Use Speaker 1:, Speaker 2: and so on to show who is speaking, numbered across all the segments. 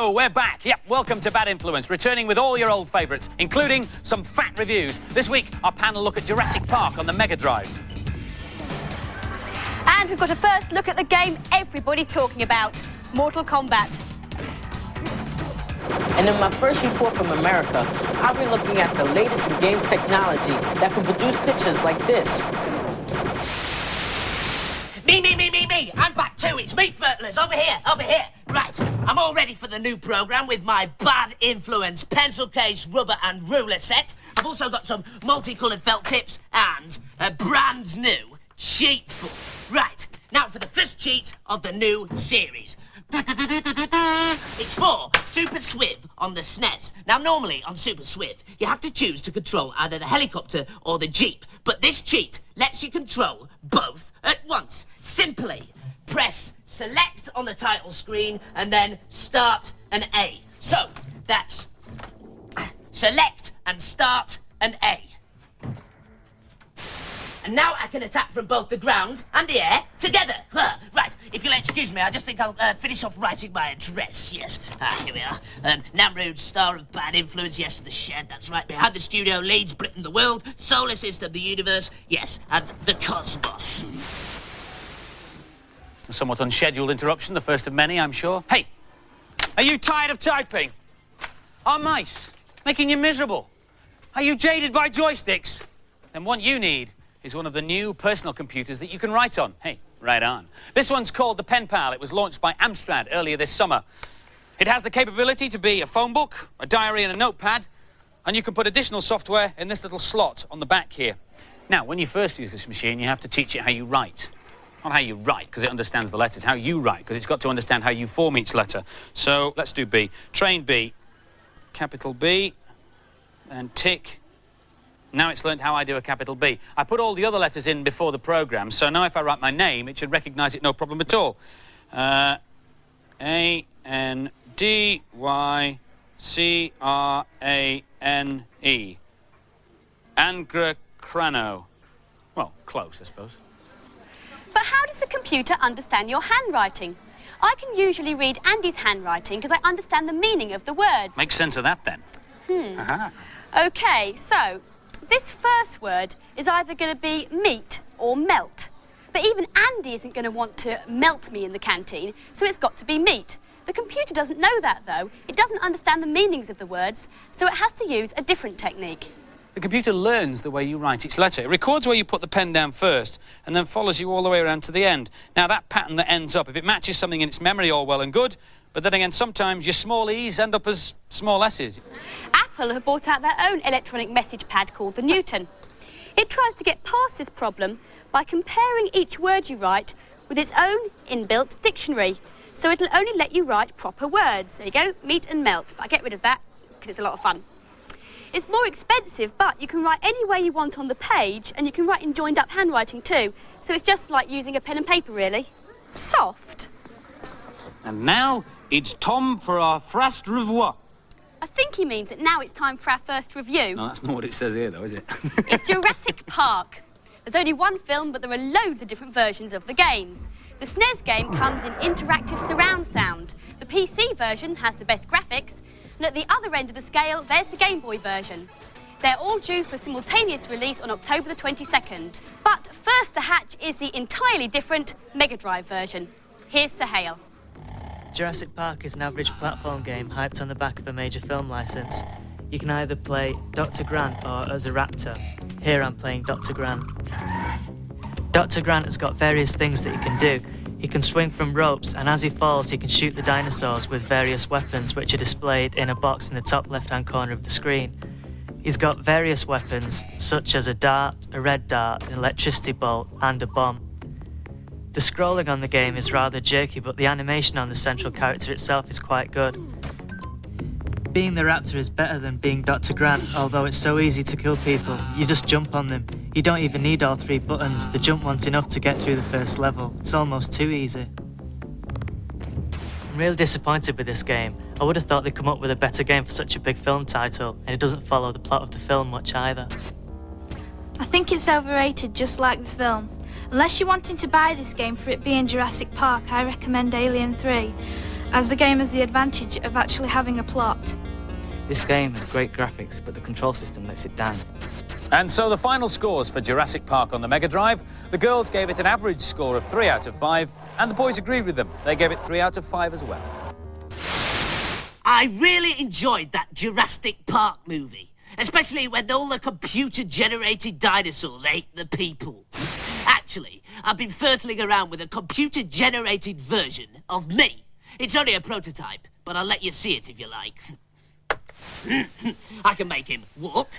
Speaker 1: So, we're back. Yep, welcome to Bad Influence, returning with all your old favourites, including some fat reviews. This week, our panel look at Jurassic Park on the Mega Drive.
Speaker 2: And we've got a first look at the game everybody's talking about, Mortal Kombat.
Speaker 3: And in my first report from America, I'll be looking at the latest in games technology that can produce pictures like this.
Speaker 4: Me! I'm back too. It's me, Fertlers. Over here. Right, I'm all ready for the new programme with my Bad Influence pencil case, rubber and ruler set. I've also got some multicoloured felt tips and a brand new cheat book. Right, now for the first cheat of the new series. It's for Super Swiv on the SNES. Now, normally on Super Swiv, you have to choose to control either the helicopter or the Jeep. But this cheat lets you control both at once. Simply press select on the title screen and then start an A. So, that's select and start an A. And now I can attack from both the ground and the air together. Right, if you'll excuse me, I just think I'll finish off writing my address. Yes, here we are. Namrood, star of Bad Influence. Yes, the shed, that's right. Behind the studio, Leeds, Britain, the world, solar system, the universe. Yes, and the cosmos.
Speaker 1: A somewhat unscheduled interruption, the first of many, I'm sure. Hey, are you tired of typing? Are mice making you miserable? Are you jaded by joysticks? Then what you need is one of the new personal computers that you can write on. Hey, right on. This one's called the Pen Pal. It was launched by Amstrad earlier this summer. It has the capability to be a phone book, a diary and a notepad, and you can put additional software in this little slot on the back here. Now, when you first use this machine, you have to teach it how you write. Not how you write, because it understands the letters, how you write, because it's got to understand how you form each letter. So, let's do B. Train B. Capital B. And tick. Now it's learned how I do a capital B. I put all the other letters in before the programme, so now if I write my name, it should recognise it no problem at all. A-N-D-Y-C-R-A-N-E. Angracrano. Well, close, I suppose.
Speaker 2: But how does the computer understand your handwriting? I can usually read Andy's handwriting because I understand the meaning of the words.
Speaker 1: Make sense of that, then. Aha.
Speaker 2: OK, so this first word is either going to be meet or melt. But even Andy isn't going to want to melt me in the canteen, so it's got to be meat. The computer doesn't know that, though. It doesn't understand the meanings of the words, so it has to use a different technique.
Speaker 1: The computer learns the way you write each letter. It records where you put the pen down first and then follows you all the way around to the end. Now, that pattern that ends up, if it matches something in its memory, all well and good, but then again, sometimes your small e's end up as small s's.
Speaker 2: Apple have brought out their own electronic message pad called the Newton. It tries to get past this problem by comparing each word you write with its own inbuilt dictionary. So it'll only let you write proper words. There you go, meet and melt. But I get rid of that because it's a lot of fun. It's more expensive, but you can write any way you want on the page, and you can write in joined-up handwriting too. So it's just like using a pen and paper, really. Soft.
Speaker 1: And now, it's Tom for our first review.
Speaker 2: I think he means that now it's time for our first review.
Speaker 1: No, that's not what it says here, though, is it?
Speaker 2: It's Jurassic Park. There's only one film, but there are loads of different versions of the games. The SNES game comes in interactive surround sound. The PC version has the best graphics, and at the other end of the scale, there's the Game Boy version. They're all due for simultaneous release on October the 22nd. But first to hatch is the entirely different Mega Drive version. Here's Sir Hale.
Speaker 5: Jurassic Park is an average platform game hyped on the back of a major film licence. You can either play Dr. Grant or as a raptor. Here I'm playing Dr. Grant. Dr. Grant has got various things that he can do. He can swing from ropes, and as he falls, he can shoot the dinosaurs with various weapons which are displayed in a box in the top left-hand corner of the screen. He's got various weapons, such as a dart, a red dart, an electricity bolt, and a bomb. The scrolling on the game is rather jerky, but the animation on the central character itself is quite good. Being the raptor is better than being Dr. Grant, although it's so easy to kill people. You just jump on them. You don't even need all 3 buttons. The jump one's enough to get through the first level. It's almost too easy. I'm really disappointed with this game. I would have thought they'd come up with a better game for such a big film title, and it doesn't follow the plot of the film much either.
Speaker 6: I think it's overrated, just like the film. Unless you're wanting to buy this game for it being Jurassic Park, I recommend Alien 3. as the game has the advantage of actually having a plot.
Speaker 5: This game has great graphics, but the control system lets it down.
Speaker 1: And so the final scores for Jurassic Park on the Mega Drive. The girls gave it an average score of 3 out of 5, and the boys agreed with them. They gave it 3 out of 5 as well.
Speaker 4: I really enjoyed that Jurassic Park movie, especially when all the computer-generated dinosaurs ate the people. Actually, I've been fertling around with a computer-generated version of me. It's only a prototype, but I'll let you see it if you like. I can make him walk,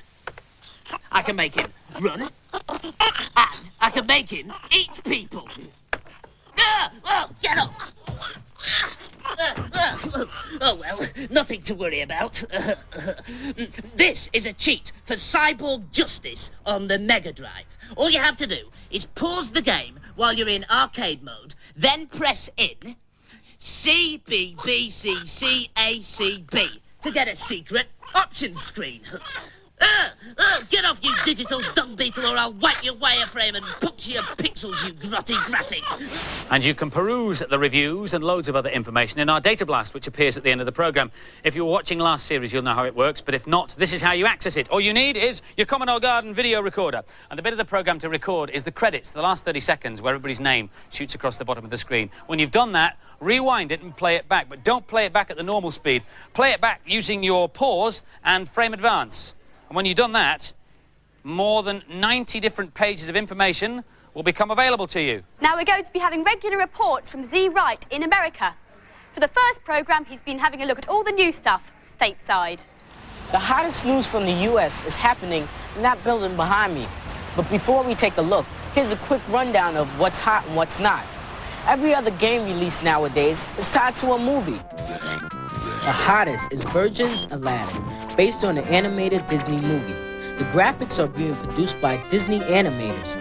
Speaker 4: I can make him run, and I can make him eat people. Oh, get off! Oh, well, nothing to worry about. This is a cheat for cyborg justice on the Mega Drive. All you have to do is pause the game while you're in arcade mode, then press in CBBCCACB to get a secret options screen. Get off, you digital dung beetle, or I'll wipe your wireframe and puncture your pixels, you grotty graphic.
Speaker 1: And you can peruse the reviews and loads of other information in our data blast, which appears at the end of the programme. If you were watching last series, you'll know how it works, but if not, this is how you access it. All you need is your Commodore Garden video recorder. And the bit of the programme to record is the credits, the last 30 seconds, where everybody's name shoots across the bottom of the screen. When you've done that, rewind it and play it back, but don't play it back at the normal speed. Play it back using your pause and frame advance. And when you've done that, more than 90 different pages of information will become available to you.
Speaker 2: Now we're going to be having regular reports from Z Wright in America. For the first programme, he's been having a look at all the new stuff stateside.
Speaker 3: The hottest news from the U.S. is happening in that building behind me. But before we take a look, here's a quick rundown of what's hot and what's not. Every other game released nowadays is tied to a movie. The hottest is Virgin's Aladdin, based on an animated Disney movie. The graphics are being produced by Disney animators.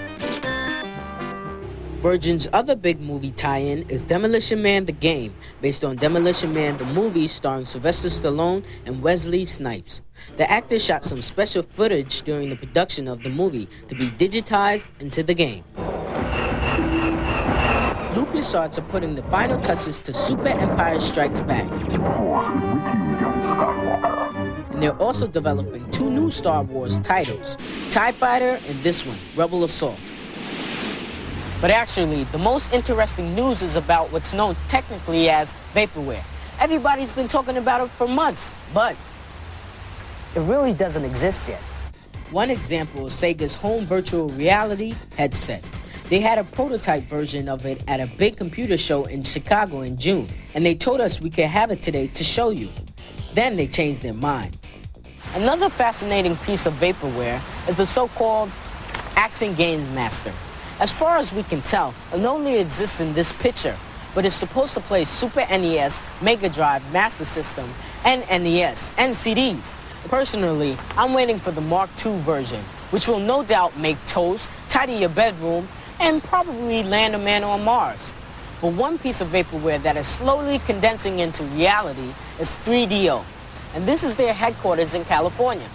Speaker 3: Virgin's other big movie tie-in is Demolition Man the Game, based on Demolition Man the movie starring Sylvester Stallone and Wesley Snipes. The actor shot some special footage during the production of the movie to be digitized into the game. LucasArts are putting the final touches to Super Empire Strikes Back. And they're also developing 2 new Star Wars titles, TIE Fighter and this one, Rebel Assault. But actually, the most interesting news is about what's known technically as vaporware. Everybody's been talking about it for months, but it really doesn't exist yet. One example is Sega's home virtual reality headset. They had a prototype version of it at a big computer show in Chicago in June, and they told us we could have it today to show you. Then they changed their mind. Another fascinating piece of vaporware is the so-called Action Game Master. As far as we can tell, it only exists in this picture, but it's supposed to play Super NES, Mega Drive, Master System, and NES, and CDs. Personally, I'm waiting for the Mark II version, which will no doubt make toast, tidy your bedroom, and probably land a man on Mars. But one piece of vaporware that is slowly condensing into reality is 3DO, and this is their headquarters in California.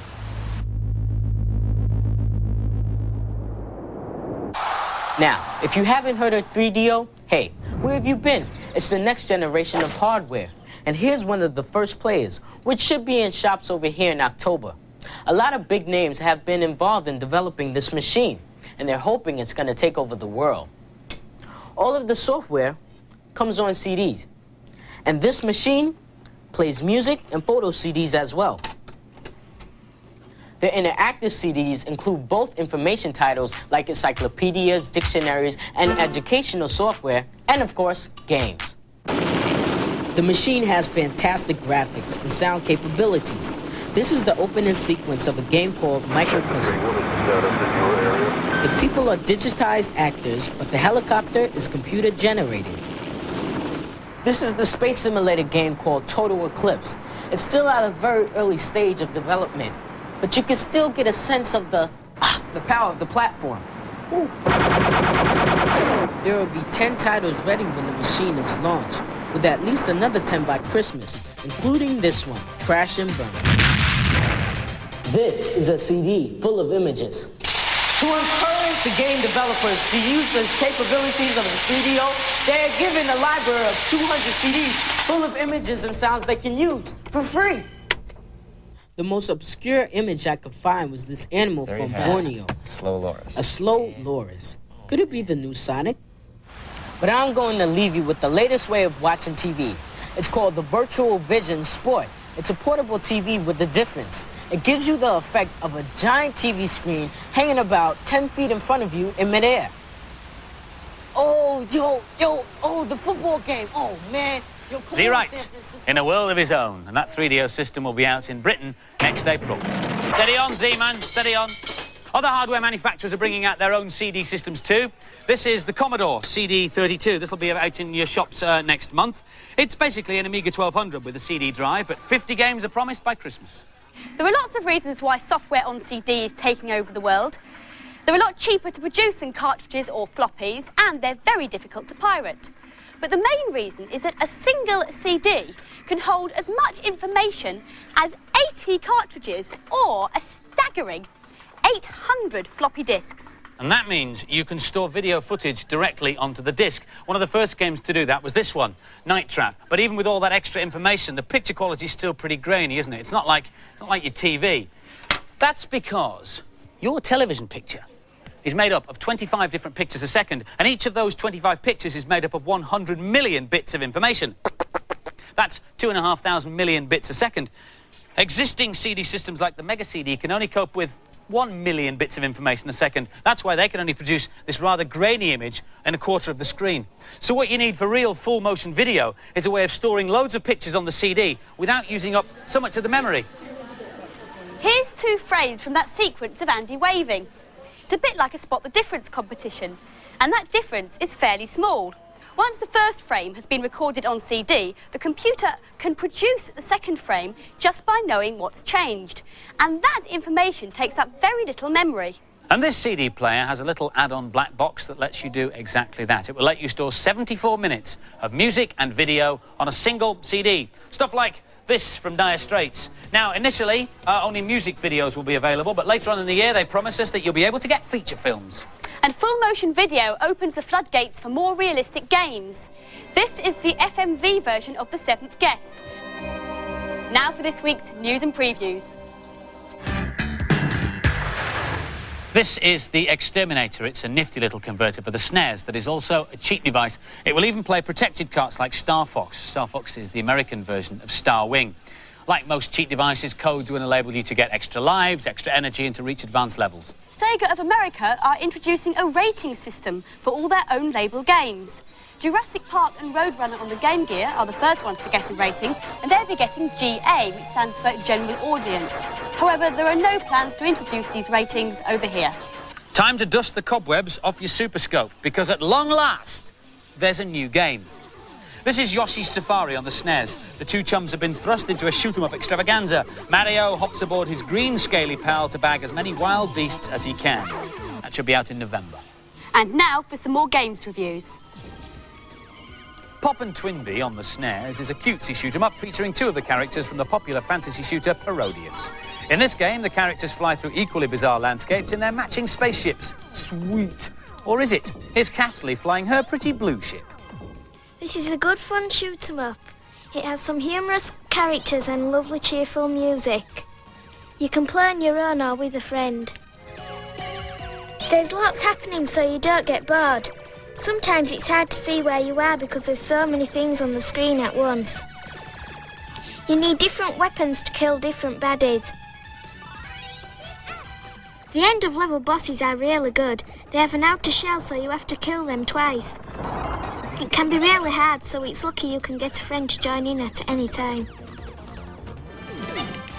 Speaker 3: Now, if you haven't heard of 3DO, hey, where have you been? It's the next generation of hardware. And here's one of the first players, which should be in shops over here in October. A lot of big names have been involved in developing this machine, and they're hoping it's going to take over the world. All of the software comes on CDs, and this machine plays music and photo CDs as well. The interactive CDs include both information titles like encyclopedias, dictionaries, and educational software, and of course, games. The machine has fantastic graphics and sound capabilities. This is the opening sequence of a game called Microcosm. The people are digitized actors, but the helicopter is computer generated. This is the space simulator game called Total Eclipse. It's still at a very early stage of development, but you can still get a sense of the power of the platform. Ooh. There will be 10 titles ready when the machine is launched, with at least another 10 by Christmas, including this one, Crash and Burn. This is a CD full of images. To encourage the game developers to use the capabilities of the studio, they are given a library of 200 CDs full of images and sounds they can use for free. The most obscure image I could find was this animal from Borneo.
Speaker 7: Slow loris.
Speaker 3: A slow loris. Could it be the new Sonic? But I'm going to leave you with the latest way of watching TV. It's called the Virtual Vision Sport. It's a portable TV with a difference. It gives you the effect of a giant TV screen hanging about 10 feet in front of you in midair. Oh, the football game. Oh, man. Yo,
Speaker 1: Z-Right, in a world of his own. And that 3DO system will be out in Britain next April. Steady on, Z-Man, steady on. Other hardware manufacturers are bringing out their own CD systems too. This is the Commodore CD32. This will be out in your shops next month. It's basically an Amiga 1200 with a CD drive, but 50 games are promised by Christmas.
Speaker 2: There are lots of reasons why software on CD is taking over the world. They're a lot cheaper to produce than cartridges or floppies, and they're very difficult to pirate. But the main reason is that a single CD can hold as much information as 80 cartridges or a staggering 800 floppy disks.
Speaker 1: And that means you can store video footage directly onto the disc. One of the first games to do that was this one, Night Trap. But even with all that extra information, the picture quality is still pretty grainy, isn't it? It's not like your TV. That's because your television picture is made up of 25 different pictures a second, and each of those 25 pictures is made up of 100 million bits of information. That's 2,500 million bits a second. Existing CD systems like the Mega CD can only cope with 1 million bits of information a second. That's why they can only produce this rather grainy image in a quarter of the screen. So what you need for real full-motion video is a way of storing loads of pictures on the CD without using up so much of the memory.
Speaker 2: Here's 2 frames from that sequence of Andy waving. It's a bit like a spot the difference competition, and that difference is fairly small. Once the first frame has been recorded on CD, the computer can produce the second frame just by knowing what's changed. And that information takes up very little memory.
Speaker 1: And this CD player has a little add-on black box that lets you do exactly that. It will let you store 74 minutes of music and video on a single CD. Stuff like this from Dire Straits. Now, initially, only music videos will be available, but later on in the year, they promise us that you'll be able to get feature films.
Speaker 2: And full-motion video opens the floodgates for more realistic games. This is the FMV version of The Seventh Guest. Now for this week's news and previews.
Speaker 1: This is the Exterminator. It's a nifty little converter for the SNES that is also a cheat device. It will even play protected carts like Star Fox. Star Fox is the American version of Star Wing. Like most cheat devices, codes will enable you to get extra lives, extra energy, and to reach advanced levels.
Speaker 2: Sega of America are introducing a rating system for all their own label games. Jurassic Park and Roadrunner on the Game Gear are the first ones to get a rating, and they'll be getting GA, which stands for General Audience. However, there are no plans to introduce these ratings over here.
Speaker 1: Time to dust the cobwebs off your Super Scope, because at long last, there's a new game. This is Yoshi's Safari on the SNES. The 2 chums have been thrust into a shoot-'em-up extravaganza. Mario hops aboard his green scaly pal to bag as many wild beasts as he can. That should be out in November.
Speaker 2: And now for some more games reviews.
Speaker 1: Pop and Twinbee on the SNES is a cutesy shoot-'em-up featuring 2 of the characters from the popular fantasy shooter Parodius. In this game, the characters fly through equally bizarre landscapes in their matching spaceships. Sweet. Or is it? Here's Kathleen flying her pretty blue ship.
Speaker 6: This is a good fun shoot-'em-up. It has some humorous characters and lovely cheerful music. You can play on your own or with a friend. There's lots happening so you don't get bored. Sometimes it's hard to see where you are because there's so many things on the screen at once. You need different weapons to kill different baddies. The end of level bosses are really good. They have an outer shell so you have to kill them twice. It can be really hard, so it's lucky you can get a friend to join in at any time.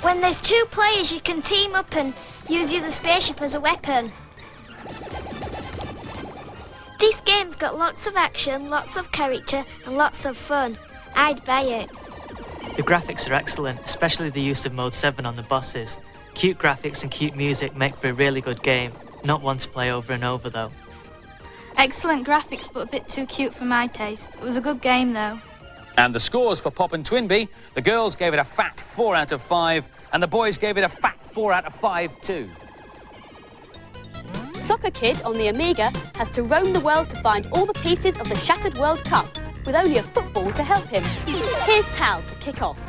Speaker 6: When there's 2 players, you can team up and use the other spaceship as a weapon. This game's got lots of action, lots of character, and lots of fun. I'd buy it.
Speaker 5: The graphics are excellent, especially the use of Mode 7 on the bosses. Cute graphics and cute music make for a really good game. Not one to play over and over, though.
Speaker 6: Excellent graphics, but a bit too cute for my taste. It was a good game, though.
Speaker 1: And the scores for Pop and Twinbee, the girls gave it a fat 4 out of 5, and the boys gave it a fat 4 out of 5 too.
Speaker 2: Soccer Kid on the Amiga has to roam the world to find all the pieces of the shattered World Cup, with only a football to help him. Here's Tal to kick off.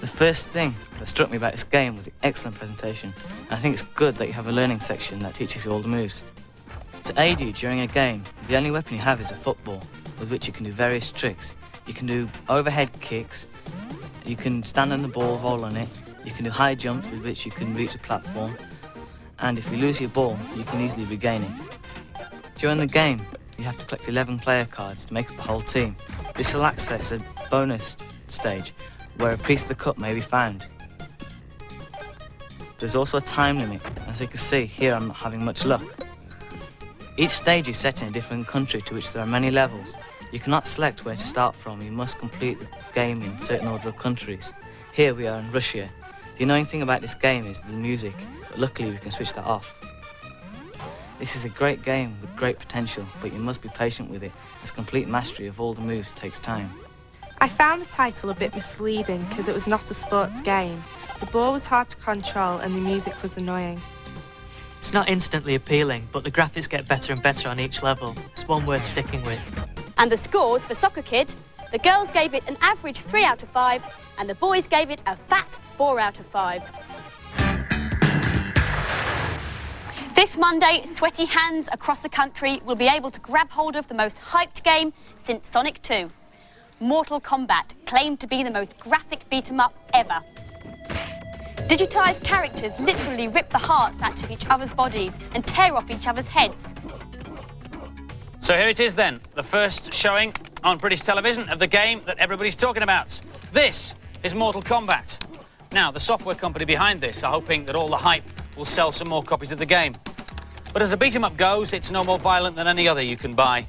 Speaker 7: The first thing that struck me about this game was the excellent presentation. And I think it's good that you have a learning section that teaches you all the moves. To aid you during a game, the only weapon you have is a football, with which you can do various tricks. You can do overhead kicks, you can stand on the ball, roll on it, you can do high jumps with which you can reach a platform, and if you lose your ball, you can easily regain it. During the game, you have to collect 11 player cards to make up a whole team. This will access a bonus stage where a piece of the cup may be found. There's also a time limit. As you can see, here I'm not having much luck. Each stage is set in a different country to which there are many levels. You cannot select where to start from, you must complete the game in a certain order of countries. Here we are in Russia. The annoying thing about this game is the music, but luckily we can switch that off. This is a great game with great potential, but you must be patient with it, as complete mastery of all the moves takes time.
Speaker 8: I found the title a bit misleading because it was not a sports game. The ball was hard to control and the music was annoying.
Speaker 5: It's not instantly appealing, but the graphics get better and better on each level. It's one worth sticking with.
Speaker 2: And the scores for Soccer Kid: the girls gave it an average 3 out of 5, and the boys gave it a fat 4 out of 5. This Monday, sweaty hands across the country will be able to grab hold of the most hyped game since Sonic 2. Mortal Kombat, claimed to be the most graphic beat-em-up ever. Digitised characters literally rip the hearts out of each other's bodies and tear off each other's heads.
Speaker 1: So here it is then, the first showing on British television of the game that everybody's talking about. This is Mortal Kombat. Now, the software company behind this are hoping that all the hype will sell some more copies of the game. But as a beat-em-up goes, it's no more violent than any other you can buy.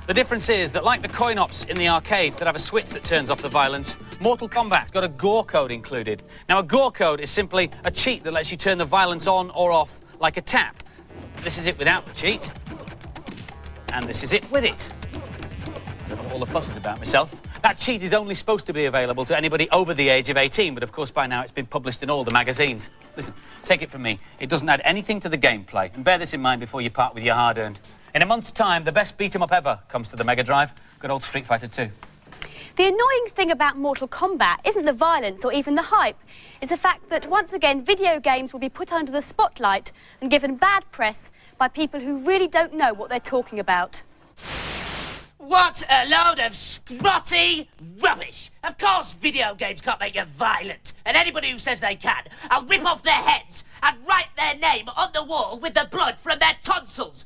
Speaker 1: The difference is that, like the coin-ops in the arcades that have a switch that turns off the violence, Mortal Kombat's got a gore code included. Now, a gore code is simply a cheat that lets you turn the violence on or off like a tap. This is it without the cheat, and this is it with it. I don't know what all the fuss is about myself. That cheat is only supposed to be available to anybody over the age of 18, but of course by now it's been published in all the magazines. Listen, take it from me, it doesn't add anything to the gameplay, and bear this in mind before you part with your hard-earned. In a month's time, the best beat-em-up ever comes to the Mega Drive. Good old Street Fighter 2.
Speaker 2: The annoying thing about Mortal Kombat isn't the violence or even the hype. It's the fact that, once again, video games will be put under the spotlight and given bad press by people who really don't know what they're talking about.
Speaker 4: What a load of scrotty rubbish! Of course video games can't make you violent, and anybody who says they can, I'll rip off their heads and write their name on the wall with the blood from their tonsils.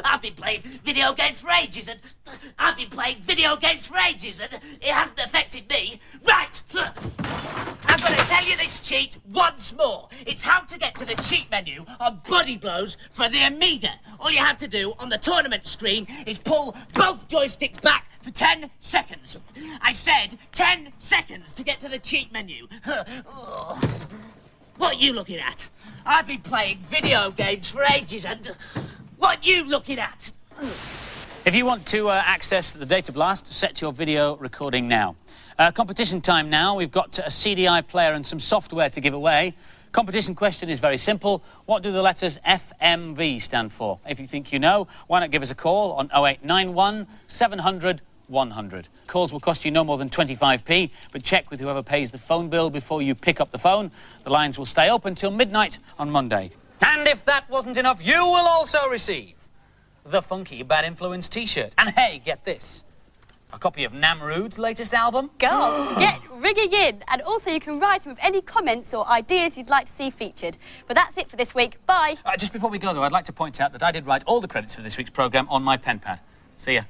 Speaker 4: I've been playing video games for ages, and it hasn't affected me. Right! I'm going to tell you this cheat once more. It's how to get to the cheat menu on Body Blows for the Amiga. All you have to do on the tournament screen is pull both joysticks back for 10 seconds. I said 10 seconds to get to the cheat menu. What are you looking at? I've been playing video games for ages, and what are you looking at?
Speaker 1: If you want to access the Data Blast, set your video recording now. Competition time now. We've got a CDI player and some software to give away. Competition question is very simple. What do the letters FMV stand for? If you think you know, why not give us a call on 0891 700 100. Calls will cost you no more than 25p, but check with whoever pays the phone bill before you pick up the phone. The lines will stay open till midnight on Monday. And if that wasn't enough, you will also receive the funky Bad Influence t-shirt. And hey, get this, a copy of Namrood's latest album.
Speaker 2: Girls, get ringing in. And also you can write in with any comments or ideas you'd like to see featured. But that's it for this week. Bye.
Speaker 1: Just before we go, though, I'd like to point out that I did write all the credits for this week's programme on my pen pad. See ya.